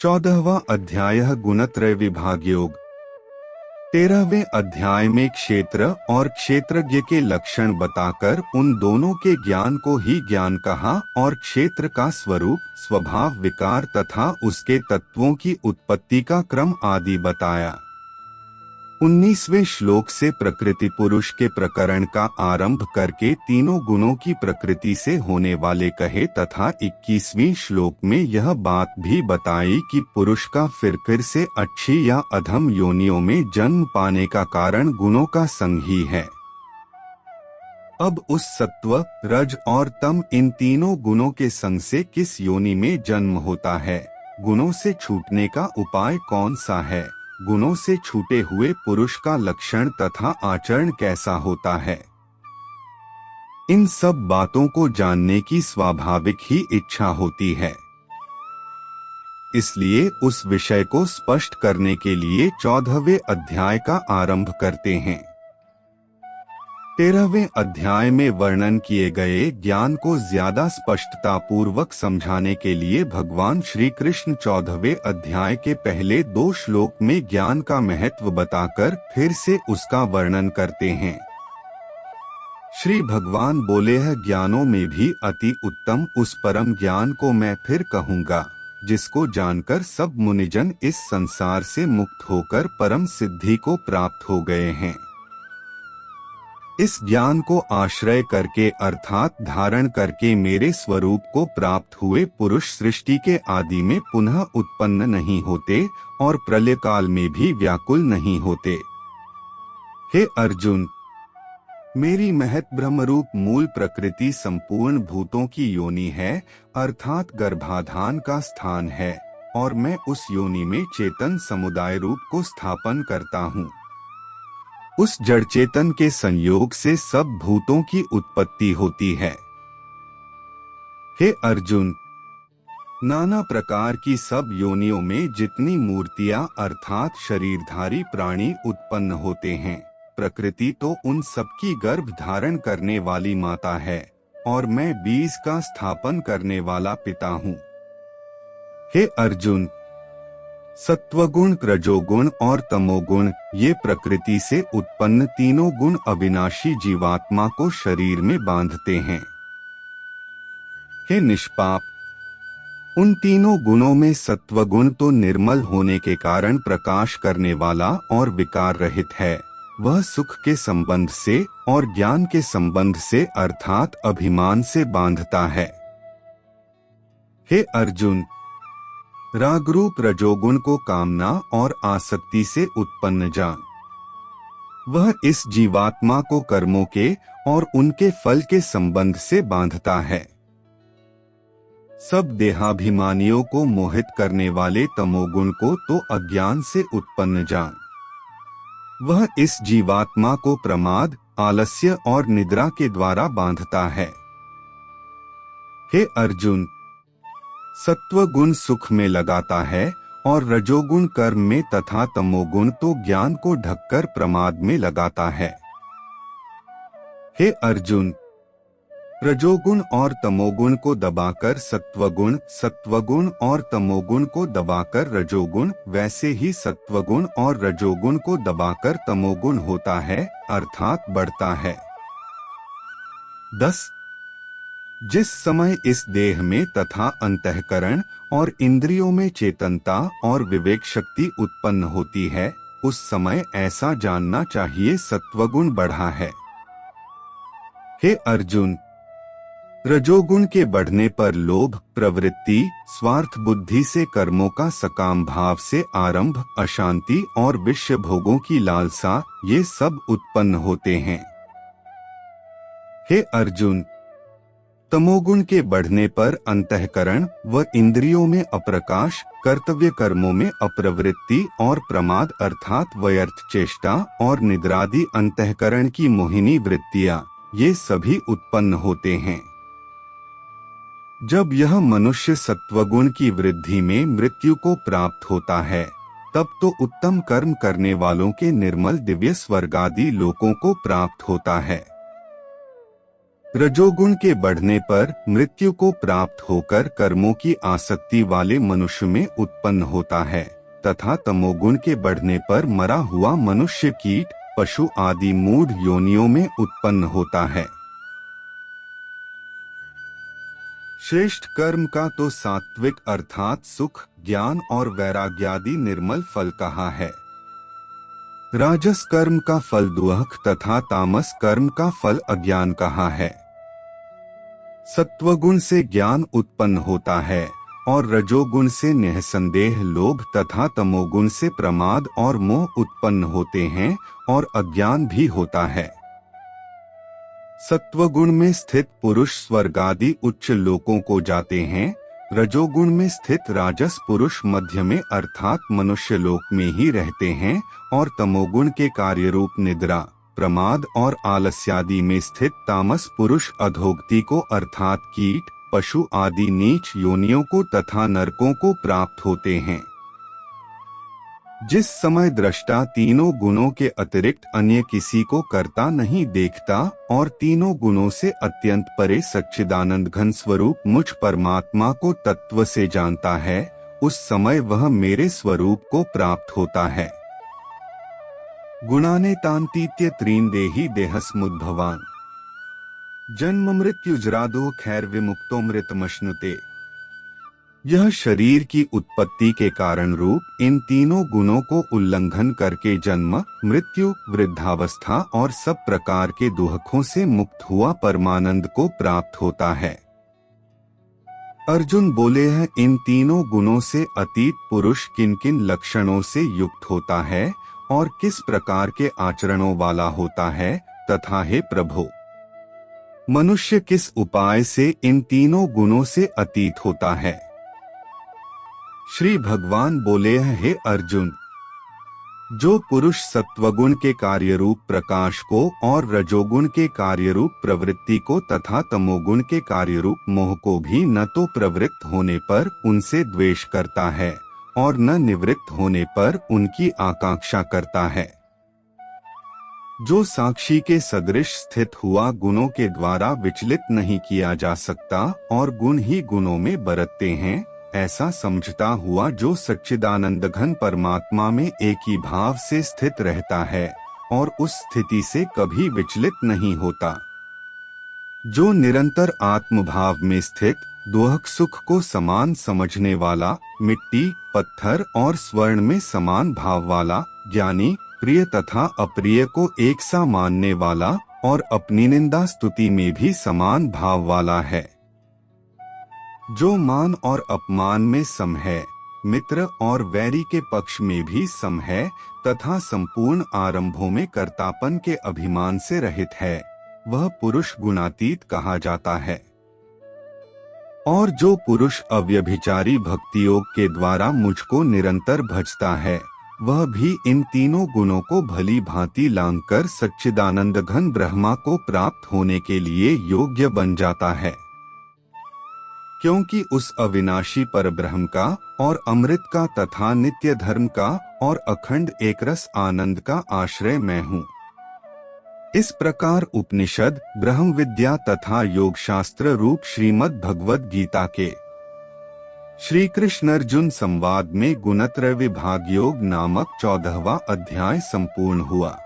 14वां अध्याय गुणत्रय विभाग योग। 13वें अध्याय में क्षेत्र और क्षेत्रज्ञ के लक्षण बताकर उन दोनों के ज्ञान को ही ज्ञान कहा और क्षेत्र का स्वरूप, स्वभाव, विकार तथा उसके तत्वों की उत्पत्ति का क्रम आदि बताया। 19वें श्लोक से प्रकृति पुरुष के प्रकरण का आरंभ करके तीनों गुणों की प्रकृति से होने वाले कहे तथा 21वें श्लोक में यह बात भी बताई कि पुरुष का फिर से अच्छी या अधम योनियों में जन्म पाने का कारण गुणों का संग ही है। अब उस सत्व, रज और तम इन तीनों गुणों के संग से किस योनि में जन्म होता है, गुणों से छूटने का उपाय कौन सा है, गुणों से छूटे हुए पुरुष का लक्षण तथा आचरण कैसा होता है, इन सब बातों को जानने की स्वाभाविक ही इच्छा होती है। इसलिए उस विषय को स्पष्ट करने के लिए 14वें अध्याय का आरंभ करते हैं। 13वें अध्याय में वर्णन किए गए ज्ञान को ज्यादा स्पष्टता पूर्वक समझाने के लिए भगवान श्री कृष्ण 14वें अध्याय के पहले 2 श्लोक में ज्ञान का महत्व बताकर फिर से उसका वर्णन करते हैं। श्री भगवान बोले हैं, ज्ञानों में भी अति उत्तम उस परम ज्ञान को मैं फिर कहूँगा, जिसको जानकर सब मुनिजन इस संसार से मुक्त होकर परम सिद्धि को प्राप्त हो गए हैं। इस ज्ञान को आश्रय करके अर्थात धारण करके मेरे स्वरूप को प्राप्त हुए पुरुष सृष्टि के आदि में पुनः उत्पन्न नहीं होते और प्रलय काल में भी व्याकुल नहीं होते। हे अर्जुन, मेरी महत ब्रह्मरूप मूल प्रकृति संपूर्ण भूतों की योनि है अर्थात गर्भाधान का स्थान है और मैं उस योनि में चेतन समुदाय रूप को स्थापन करता हूँ। उस जड़ चेतन के संयोग से सब भूतों की उत्पत्ति होती है। हे अर्जुन, नाना प्रकार की सब योनियों में जितनी मूर्तियां अर्थात शरीरधारी प्राणी उत्पन्न होते हैं, प्रकृति तो उन सबकी गर्भ धारण करने वाली माता है और मैं बीज का स्थापन करने वाला पिता हूँ। हे अर्जुन, सत्वगुण, रजोगुण और तमोगुण ये प्रकृति से उत्पन्न तीनों गुण अविनाशी जीवात्मा को शरीर में बांधते हैं। हे निष्पाप, उन तीनों गुणों में सत्वगुण तो निर्मल होने के कारण प्रकाश करने वाला और विकार रहित है, वह सुख के संबंध से और ज्ञान के संबंध से अर्थात अभिमान से बांधता है। हे अर्जुन, रागरूप रजोगुण को कामना और आसक्ति से उत्पन्न जान, वह इस जीवात्मा को कर्मों के और उनके फल के संबंध से बांधता है। सब देहाभिमानियों को मोहित करने वाले तमोगुण को तो अज्ञान से उत्पन्न जान, वह इस जीवात्मा को प्रमाद, आलस्य और निद्रा के द्वारा बांधता है। हे अर्जुन, सत्वगुण सुख में लगाता है और रजोगुण कर्म में तथा तमोगुण तो ज्ञान को ढककर प्रमाद में लगाता है। हे अर्जुन, रजोगुण और तमोगुण को दबाकर सत्वगुण, सत्वगुण और तमोगुण को दबाकर रजोगुण, वैसे ही सत्वगुण और रजोगुण को दबाकर तमोगुण होता है अर्थात बढ़ता है। 10 जिस समय इस देह में तथा अंतःकरण और इंद्रियों में चेतनता और विवेक शक्ति उत्पन्न होती है, उस समय ऐसा जानना चाहिए सत्वगुण बढ़ा है। हे अर्जुन, रजोगुण के बढ़ने पर लोभ, प्रवृत्ति, स्वार्थ बुद्धि से कर्मों का सकाम भाव से आरंभ, अशांति और विषय भोगों की लालसा ये सब उत्पन्न होते हैं। हे अर्जुन, तमोगुण के बढ़ने पर अंतःकरण व इंद्रियों में अप्रकाश, कर्तव्य कर्मों में अप्रवृत्ति और प्रमाद अर्थात व्यर्थ चेष्टा और निद्रादि अंतःकरण की मोहिनी वृत्तियां ये सभी उत्पन्न होते हैं। जब यह मनुष्य सत्वगुण की वृद्धि में मृत्यु को प्राप्त होता है, तब तो उत्तम कर्म करने वालों के निर्मल दिव्य स्वर्गादि लोकों को प्राप्त होता है। रजोगुण के बढ़ने पर मृत्यु को प्राप्त होकर कर्मों की आसक्ति वाले मनुष्य में उत्पन्न होता है तथा तमोगुण के बढ़ने पर मरा हुआ मनुष्य कीट पशु आदि मूढ़ योनियों में उत्पन्न होता है। श्रेष्ठ कर्म का तो सात्विक अर्थात सुख ज्ञान और वैराग्यादि निर्मल फल कहा है। राजस कर्म का फल दुख तथा तामस कर्म का फल अज्ञान कहा है। सत्वगुण से ज्ञान उत्पन्न होता है और रजोगुण से निःसंदेह लोभ तथा तमोगुण से प्रमाद और मोह उत्पन्न होते हैं और अज्ञान भी होता है। सत्वगुण में स्थित पुरुष स्वर्ग आदि उच्च लोकों को जाते हैं, रजोगुण में स्थित राजस पुरुष मध्य में अर्थात मनुष्य लोक में ही रहते हैं और तमोगुण के कार्य रूप निद्रा प्रमाद और आलस्यादि में स्थित तामस पुरुष अधोगति को अर्थात कीट पशु आदि नीच योनियों को तथा नरकों को प्राप्त होते हैं। जिस समय दृष्टा तीनों गुणों के अतिरिक्त अन्य किसी को करता नहीं देखता और तीनों गुणों से अत्यंत परे सच्चिदानंद घन स्वरूप मुझ परमात्मा को तत्व से जानता है, उस समय वह मेरे स्वरूप को प्राप्त होता है। गुणाने तांतीत्य त्रीन देही देहस्मुद्भवान जन्म मृत्युजरादो खैर विमुक्तो मृतमश्नुते। यह शरीर की उत्पत्ति के कारण रूप इन तीनों गुणों को उल्लंघन करके जन्म मृत्यु वृद्धावस्था और सब प्रकार के दुखों से मुक्त हुआ परमानंद को प्राप्त होता है। अर्जुन बोले हैं, इन तीनों गुणों से अतीत पुरुष किन किन लक्षणों से युक्त होता है और किस प्रकार के आचरणों वाला होता है, तथा हे प्रभु मनुष्य किस उपाय से इन तीनों गुणों से अतीत होता है। श्री भगवान बोले हैं, हे अर्जुन, जो पुरुष सत्वगुण के कार्य रूप प्रकाश को और रजोगुण के कार्य रूप प्रवृत्ति को तथा तमोगुण के कार्य रूप मोह को भी न तो प्रवृत्त होने पर उनसे द्वेष करता है और न निवृत्त होने पर उनकी आकांक्षा करता है, जो साक्षी के सदृश स्थित हुआ गुणों के द्वारा विचलित नहीं किया जा सकता और गुण ही गुणों में बरतते हैं, ऐसा समझता हुआ जो सच्चिदानंद घन परमात्मा में एक ही भाव से स्थित रहता है और उस स्थिति से कभी विचलित नहीं होता, जो निरंतर आत्म भाव में स्थित दुख सुख को समान समझने वाला, मिट्टी पत्थर और स्वर्ण में समान भाव वाला, ज्ञानी प्रिय तथा अप्रिय को एक सा मानने वाला और अपनी निंदा स्तुति में भी समान भाव वाला है, जो मान और अपमान में सम है, मित्र और वैरी के पक्ष में भी सम है तथा संपूर्ण आरंभों में कर्तापन के अभिमान से रहित है, वह पुरुष गुणातीत कहा जाता है। और जो पुरुष अव्यभिचारी भक्ति योग के द्वारा मुझको निरंतर भजता है, वह भी इन तीनों गुणों को भली भांति लांघकर सच्चिदानंद घन ब्रह्मा को प्राप्त होने के लिए योग्य बन जाता है, क्योंकि उस अविनाशी परब्रह्म का और अमृत का तथा नित्य धर्म का और अखंड एकरस आनंद का आश्रय मैं हूँ। इस प्रकार उपनिषद ब्रह्म विद्या तथा योग शास्त्र रूप श्रीमद् भगवद गीता के श्री कृष्ण अर्जुन संवाद में गुणत्रय विभाग योग नामक 14वां अध्याय संपूर्ण हुआ।